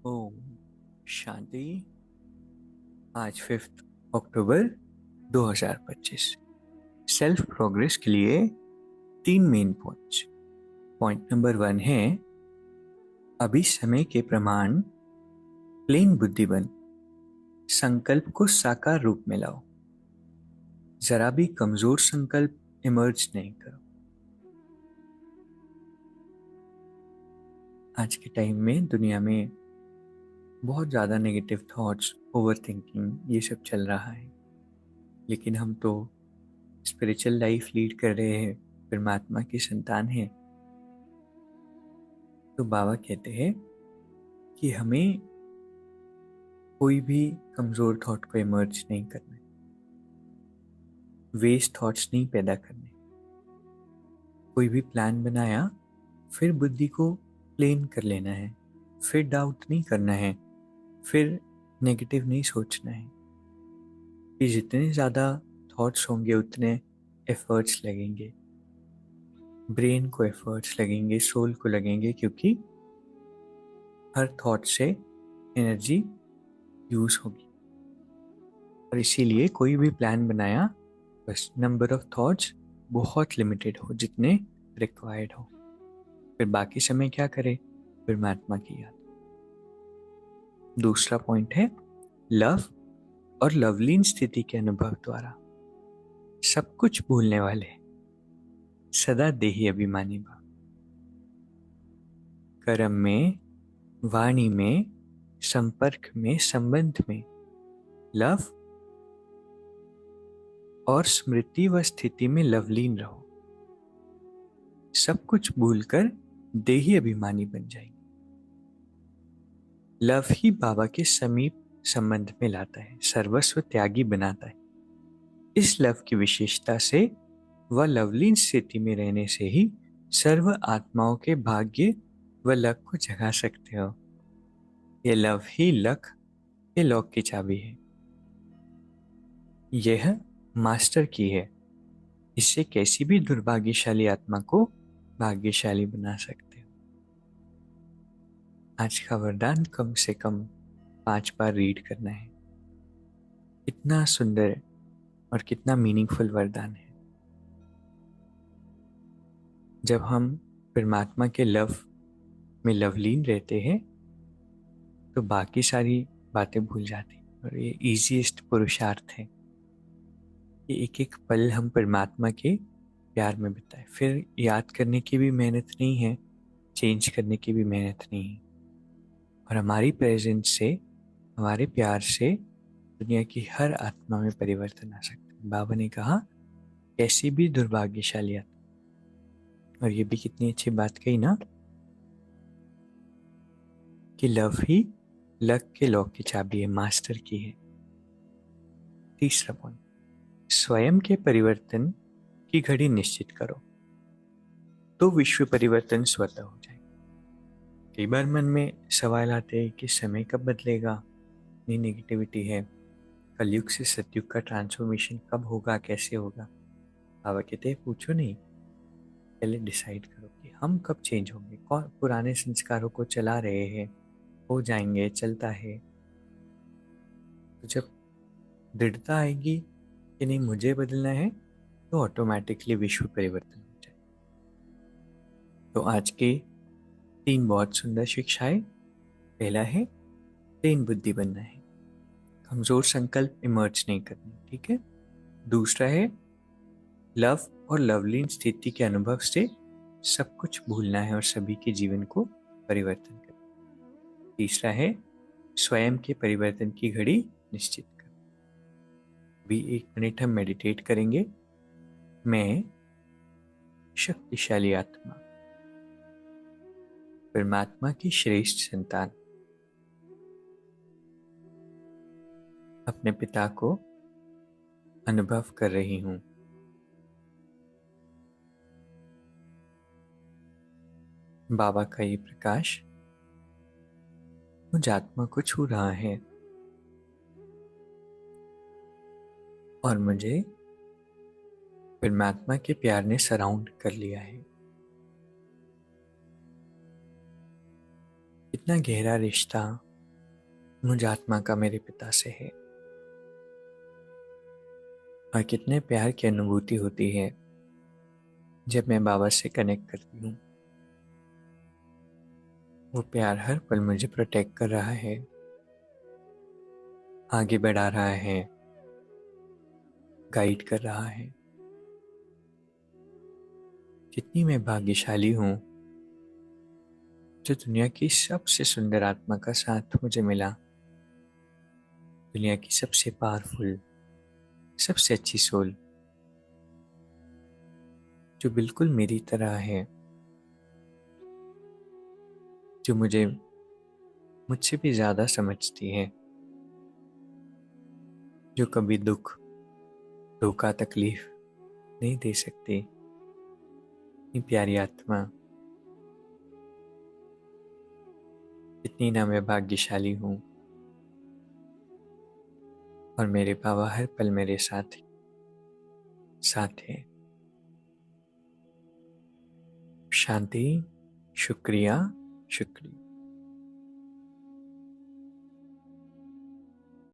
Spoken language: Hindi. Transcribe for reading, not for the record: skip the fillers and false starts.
ओम शांति। आज 5 अक्टूबर 2025। सेल्फ प्रोग्रेस के लिए 3 मेन पॉइंट्स। पॉइंट नंबर 1 है अभी समय के प्रमाण प्लेन बुद्धि बन संकल्प को साकार रूप में लाओ। जरा भी कमजोर संकल्प इमर्ज नहीं करो। आज के टाइम में दुनिया में बहुत ज़्यादा नेगेटिव थॉट्स, ओवर थिंकिंग ये सब चल रहा है, लेकिन हम तो स्पिरिचुअल लाइफ लीड कर रहे हैं, परमात्मा की संतान है। तो बाबा कहते हैं कि हमें कोई भी कमज़ोर थॉट को इमर्ज नहीं करना है, वेस्ट थॉट्स नहीं पैदा करने। कोई भी प्लान बनाया फिर बुद्धि को प्लेन कर लेना है, फिर डाउट नहीं करना है, फिर नेगेटिव नहीं सोचना है। कि जितने ज़्यादा थॉट्स होंगे उतने एफर्ट्स लगेंगे, ब्रेन को एफर्ट्स लगेंगे, सोल को लगेंगे, क्योंकि हर थॉट से एनर्जी यूज होगी। और इसीलिए कोई भी प्लान बनाया बस नंबर ऑफ थॉट्स बहुत लिमिटेड हो, जितने रिक्वायर्ड हो। फिर बाकी समय क्या करे? परमात्मा की याद। दूसरा पॉइंट है लव और लवलीन स्थिति के अनुभव द्वारा सब कुछ भूलने वाले सदा देही अभिमानी भाव। कर्म में, वाणी में, संपर्क में, संबंध में लव और स्मृति व स्थिति में लवलीन रहो। सब कुछ भूलकर देही अभिमानी बन जाएंगे। लव ही बाबा के समीप संबंध में लाता है, सर्वस्व त्यागी बनाता है। इस लव की विशेषता से व लवलीन स्थिति में रहने से ही सर्व आत्माओं के भाग्य व लक को जगा सकते हो। यह लव ही लक के लॉक की चाबी है। यह मास्टर की है। इससे कैसी भी दुर्भाग्यशाली आत्मा को भाग्यशाली बना सकते हो। आज का वरदान कम से कम 5 बार रीड करना है। कितना सुंदर और कितना मीनिंगफुल वरदान है। जब हम परमात्मा के लव में लवलीन रहते हैं तो बाकी सारी बातें भूल जाती हैं। और ये इजीएस्ट पुरुषार्थ है कि एक एक पल हम परमात्मा के प्यार में बिताए। फिर याद करने की भी मेहनत नहीं है, चेंज करने की भी मेहनत नहीं है। और हमारी प्रेजेंस से, हमारे प्यार से दुनिया की हर आत्मा में परिवर्तन आ सकता है। बाबा ने कहा कैसी भी दुर्भाग्यशाली आत्मा। और ये भी कितनी अच्छी बात कही ना कि लव ही लक के लॉक की चाबी है, मास्टर की है। तीसरा पॉइंट, स्वयं के परिवर्तन की घड़ी निश्चित करो तो विश्व परिवर्तन स्वतः हो जाए। कई बार मन में सवाल आते हैं कि समय कब बदलेगा, इतनी नेगेटिविटी है, कलयुग से सतयुग का ट्रांसफॉर्मेशन कब होगा, कैसे होगा। बाबा कहते हैं पूछो नहीं, पहले डिसाइड करो कि हम कब चेंज होंगे। कौन पुराने संस्कारों को चला रहे हैं, हो जाएंगे, चलता है। तो जब दृढ़ता आएगी कि नहीं मुझे बदलना है, तो ऑटोमेटिकली विश्व परिवर्तन हो जाए। तो आज के 3 बहुत सुंदर शिक्षाएं। पहला है प्लेन बुद्धि बनना है, कमजोर संकल्प इमर्ज नहीं करने, ठीक है। दूसरा है लव और लवलीन स्थिति के अनुभव से सब कुछ भूलना है और सभी के जीवन को परिवर्तन करना। तीसरा है स्वयं के परिवर्तन की घड़ी निश्चित कर। अभी 1 मिनट हम मेडिटेट करेंगे। मैं शक्तिशाली आत्मा, परमात्मा की श्रेष्ठ संतान, अपने पिता को अनुभव कर रही हूँ। बाबा का ये प्रकाश मुझ आत्मा को छू रहा है और मुझे परमात्मा के प्यार ने सराउंड कर लिया है। इतना गहरा रिश्ता मुझ आत्मा का मेरे पिता से है। और कितने प्यार की अनुभूति होती है जब मैं बाबा से कनेक्ट करती हूँ। वो प्यार हर पल मुझे प्रोटेक्ट कर रहा है, आगे बढ़ा रहा है, गाइड कर रहा है। कितनी मैं भाग्यशाली हूँ जो दुनिया की सबसे सुंदर आत्मा का साथ मुझे मिला। दुनिया की सबसे पावरफुल, सबसे अच्छी सोल, जो बिल्कुल मेरी तरह है, जो मुझसे भी ज्यादा समझती है, जो कभी दुख, धोखा, तकलीफ नहीं दे सकती। इतनी प्यारी आत्मा, इतनी ना मैं भाग्यशाली हूँ। और मेरे बाबा हर पल मेरे साथ साथ है। शांति। शुक्रिया, शुक्रिया।